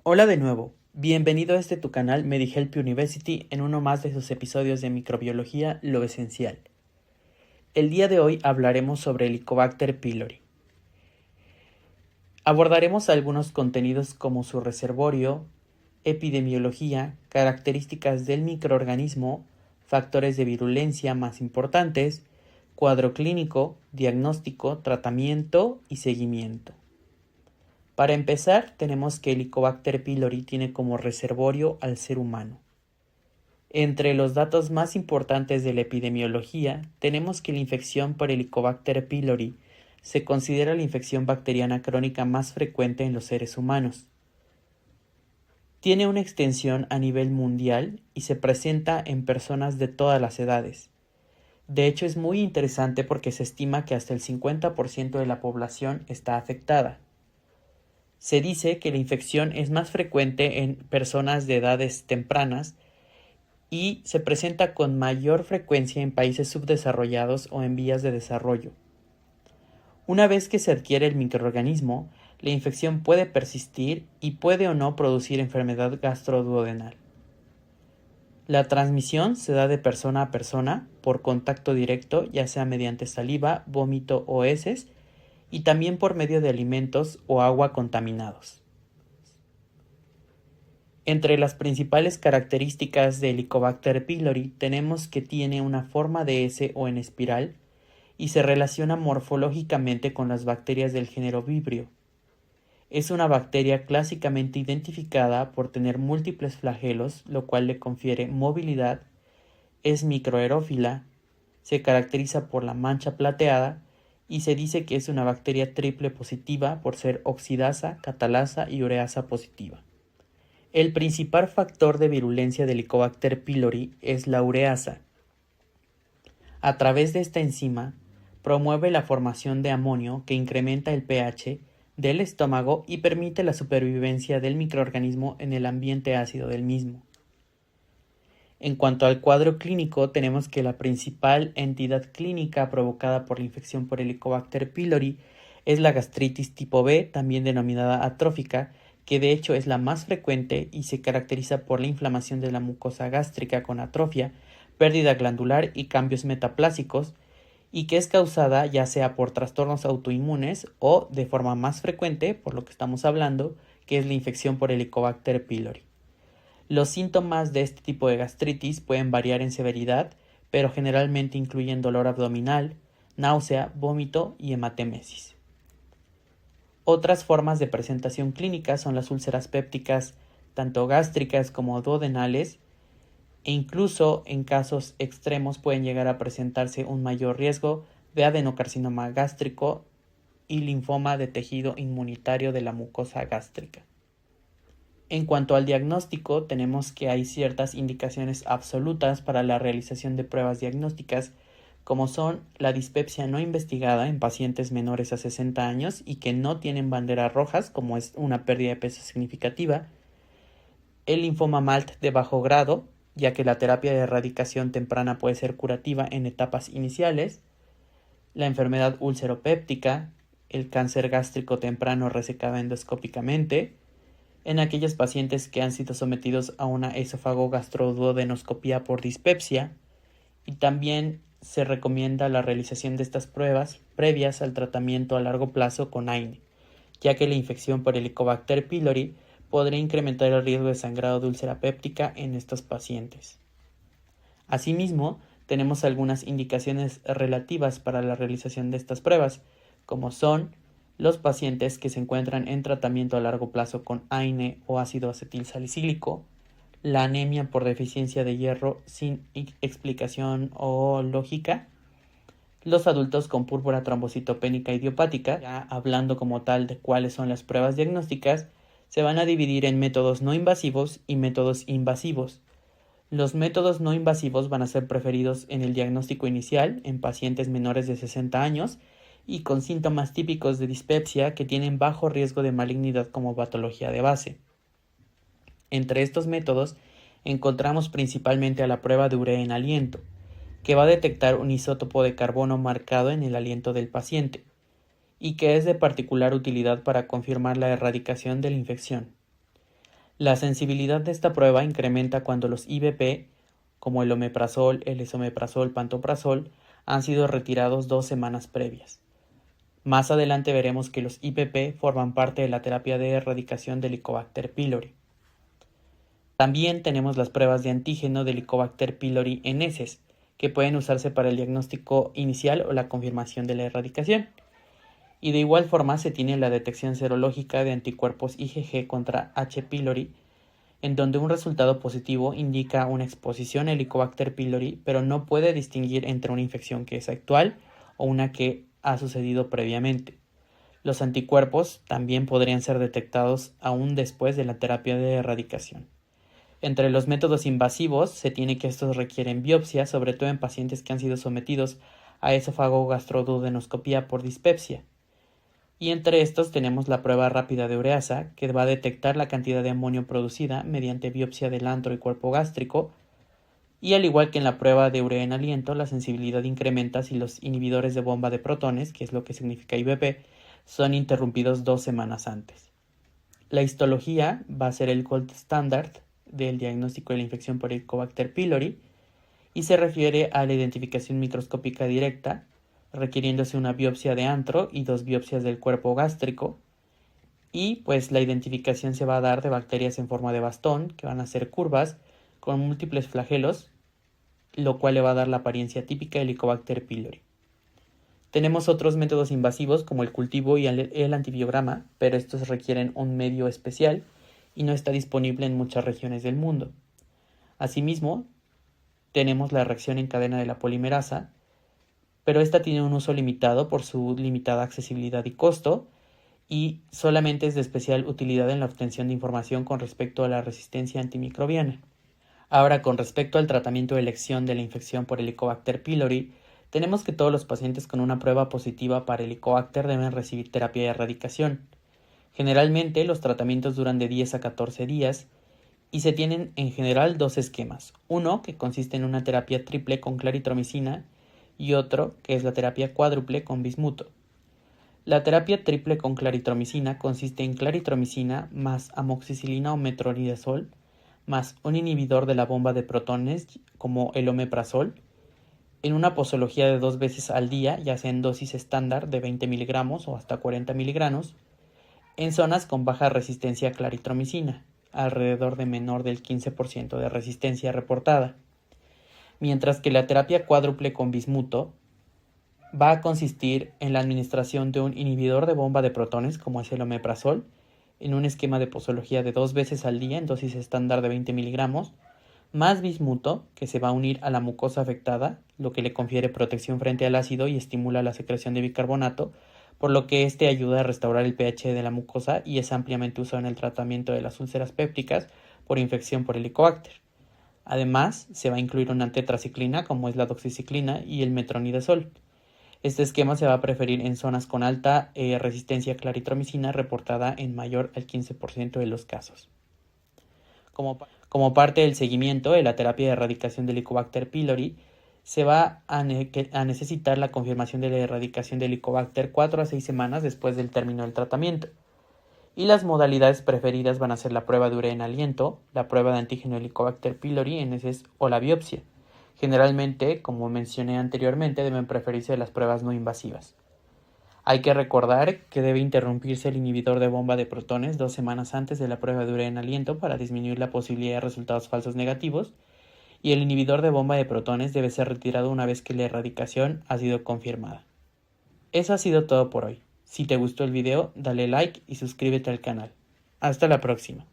Hola de nuevo, bienvenido a tu canal MediHelp University en uno más de sus episodios de microbiología, lo esencial. El día de hoy hablaremos sobre Helicobacter pylori. Abordaremos algunos contenidos como su reservorio, epidemiología, características del microorganismo, factores de virulencia más importantes, cuadro clínico, diagnóstico, tratamiento y seguimiento. Para empezar, tenemos que Helicobacter pylori tiene como reservorio al ser humano. Entre los datos más importantes de la epidemiología, tenemos que la infección por Helicobacter pylori se considera la infección bacteriana crónica más frecuente en los seres humanos. Tiene una extensión a nivel mundial y se presenta en personas de todas las edades. De hecho, es muy interesante porque se estima que hasta el 50% de la población está afectada. Se dice que la infección es más frecuente en personas de edades tempranas y se presenta con mayor frecuencia en países subdesarrollados o en vías de desarrollo. Una vez que se adquiere el microorganismo, la infección puede persistir y puede o no producir enfermedad gastroduodenal. La transmisión se da de persona a persona por contacto directo, ya sea mediante saliva, vómito o heces, y también por medio de alimentos o agua contaminados. Entre las principales características de Helicobacter pylori tenemos que tiene una forma de S o en espiral y se relaciona morfológicamente con las bacterias del género Vibrio. Es una bacteria clásicamente identificada por tener múltiples flagelos, lo cual le confiere movilidad, es microaerófila, se caracteriza por la mancha plateada y se dice que es una bacteria triple positiva por ser oxidasa, catalasa y ureasa positiva. El principal factor de virulencia de Helicobacter pylori es la ureasa. A través de esta enzima, promueve la formación de amonio que incrementa el pH del estómago y permite la supervivencia del microorganismo en el ambiente ácido del mismo. En cuanto al cuadro clínico, tenemos que la principal entidad clínica provocada por la infección por Helicobacter pylori es la gastritis tipo B, también denominada atrófica, que de hecho es la más frecuente y se caracteriza por la inflamación de la mucosa gástrica con atrofia, pérdida glandular y cambios metaplásicos, y que es causada ya sea por trastornos autoinmunes o de forma más frecuente, por lo que estamos hablando, que es la infección por Helicobacter pylori. Los síntomas de este tipo de gastritis pueden variar en severidad, pero generalmente incluyen dolor abdominal, náusea, vómito y hematemesis. Otras formas de presentación clínica son las úlceras pépticas, tanto gástricas como duodenales, e incluso en casos extremos pueden llegar a presentarse un mayor riesgo de adenocarcinoma gástrico y linfoma de tejido inmunitario de la mucosa gástrica. En cuanto al diagnóstico, tenemos que hay ciertas indicaciones absolutas para la realización de pruebas diagnósticas, como son la dispepsia no investigada en pacientes menores a 60 años y que no tienen banderas rojas, como es una pérdida de peso significativa, el linfoma MALT de bajo grado, ya que la terapia de erradicación temprana puede ser curativa en etapas iniciales, la enfermedad ulceropéptica, el cáncer gástrico temprano resecado endoscópicamente, en aquellos pacientes que han sido sometidos a una esofagogastroduodenoscopía por dispepsia, y también se recomienda la realización de estas pruebas previas al tratamiento a largo plazo con AINE, ya que la infección por Helicobacter pylori podría incrementar el riesgo de sangrado de úlcera péptica en estos pacientes. Asimismo, tenemos algunas indicaciones relativas para la realización de estas pruebas, como son los pacientes que se encuentran en tratamiento a largo plazo con AINE o ácido acetilsalicílico, la anemia por deficiencia de hierro sin explicación o lógica, los adultos con púrpura trombocitopénica idiopática, ya hablando como tal de cuáles son las pruebas diagnósticas, se van a dividir en métodos no invasivos y métodos invasivos. Los métodos no invasivos van a ser preferidos en el diagnóstico inicial en pacientes menores de 60 años y con síntomas típicos de dispepsia que tienen bajo riesgo de malignidad como patología de base. Entre estos métodos encontramos principalmente a la prueba de urea en aliento, que va a detectar un isótopo de carbono marcado en el aliento del paciente y que es de particular utilidad para confirmar la erradicación de la infección. La sensibilidad de esta prueba incrementa cuando los IVP, como el omeprazol, el esomeprazol, pantoprazol, han sido retirados 2 semanas previas. Más adelante veremos que los IPP forman parte de la terapia de erradicación del Helicobacter pylori. También tenemos las pruebas de antígeno del Helicobacter pylori en heces, que pueden usarse para el diagnóstico inicial o la confirmación de la erradicación. Y de igual forma se tiene la detección serológica de anticuerpos IgG contra H. pylori, en donde un resultado positivo indica una exposición a Helicobacter pylori, pero no puede distinguir entre una infección que es actual o una que ha sucedido previamente. Los anticuerpos también podrían ser detectados aún después de la terapia de erradicación. Entre los métodos invasivos se tiene que estos requieren biopsia, sobre todo en pacientes que han sido sometidos a esofagogastroduodenoscopía por dispepsia. Y entre estos tenemos la prueba rápida de ureasa, que va a detectar la cantidad de amonio producida mediante biopsia del antro y cuerpo gástrico, y al igual que en la prueba de urea en aliento, la sensibilidad incrementa si los inhibidores de bomba de protones, que es lo que significa IVP, son interrumpidos 2 semanas antes. La histología va a ser el gold standard del diagnóstico de la infección por Helicobacter pylori y se refiere a la identificación microscópica directa, requiriéndose una biopsia de antro y 2 biopsias del cuerpo gástrico, y pues la identificación se va a dar de bacterias en forma de bastón, que van a ser curvas, con múltiples flagelos, lo cual le va a dar la apariencia típica de Helicobacter pylori. Tenemos otros métodos invasivos como el cultivo y el antibiograma, pero estos requieren un medio especial y no está disponible en muchas regiones del mundo. Asimismo, tenemos la reacción en cadena de la polimerasa, pero esta tiene un uso limitado por su limitada accesibilidad y costo, y solamente es de especial utilidad en la obtención de información con respecto a la resistencia antimicrobiana. Ahora, con respecto al tratamiento de elección de la infección por Helicobacter pylori, tenemos que todos los pacientes con una prueba positiva para Helicobacter deben recibir terapia de erradicación. Generalmente, los tratamientos duran de 10 a 14 días y se tienen en general 2 esquemas. Uno, que consiste en una terapia triple con claritromicina, y otro, que es la terapia cuádruple con bismuto. La terapia triple con claritromicina consiste en claritromicina más amoxicilina o metronidazol más un inhibidor de la bomba de protones como el omeprazol en una posología de 2 veces al día, ya sea en dosis estándar de 20 miligramos o hasta 40 miligramos, en zonas con baja resistencia a claritromicina, alrededor de menor del 15% de resistencia reportada. Mientras que la terapia cuádruple con bismuto va a consistir en la administración de un inhibidor de bomba de protones como es el omeprazol, en un esquema de posología de 2 veces al día en dosis estándar de 20 miligramos, más bismuto, que se va a unir a la mucosa afectada, lo que le confiere protección frente al ácido y estimula la secreción de bicarbonato, por lo que este ayuda a restaurar el pH de la mucosa y es ampliamente usado en el tratamiento de las úlceras pépticas por infección por Helicobacter. Además, se va a incluir una tetraciclina como es la doxiciclina y el metronidazol. Este esquema se va a preferir en zonas con alta resistencia a claritromicina reportada en mayor al 15% de los casos. Como parte del seguimiento de la terapia de erradicación del Helicobacter pylori, se va a necesitar la confirmación de la erradicación del Helicobacter 4 a 6 semanas después del término del tratamiento. Y las modalidades preferidas van a ser la prueba de urea en aliento, la prueba de antígeno Helicobacter pylori en heces o la biopsia. Generalmente, como mencioné anteriormente, deben preferirse las pruebas no invasivas. Hay que recordar que debe interrumpirse el inhibidor de bomba de protones 2 semanas antes de la prueba de urea en aliento para disminuir la posibilidad de resultados falsos negativos, y el inhibidor de bomba de protones debe ser retirado una vez que la erradicación ha sido confirmada. Eso ha sido todo por hoy. Si te gustó el video, dale like y suscríbete al canal. Hasta la próxima.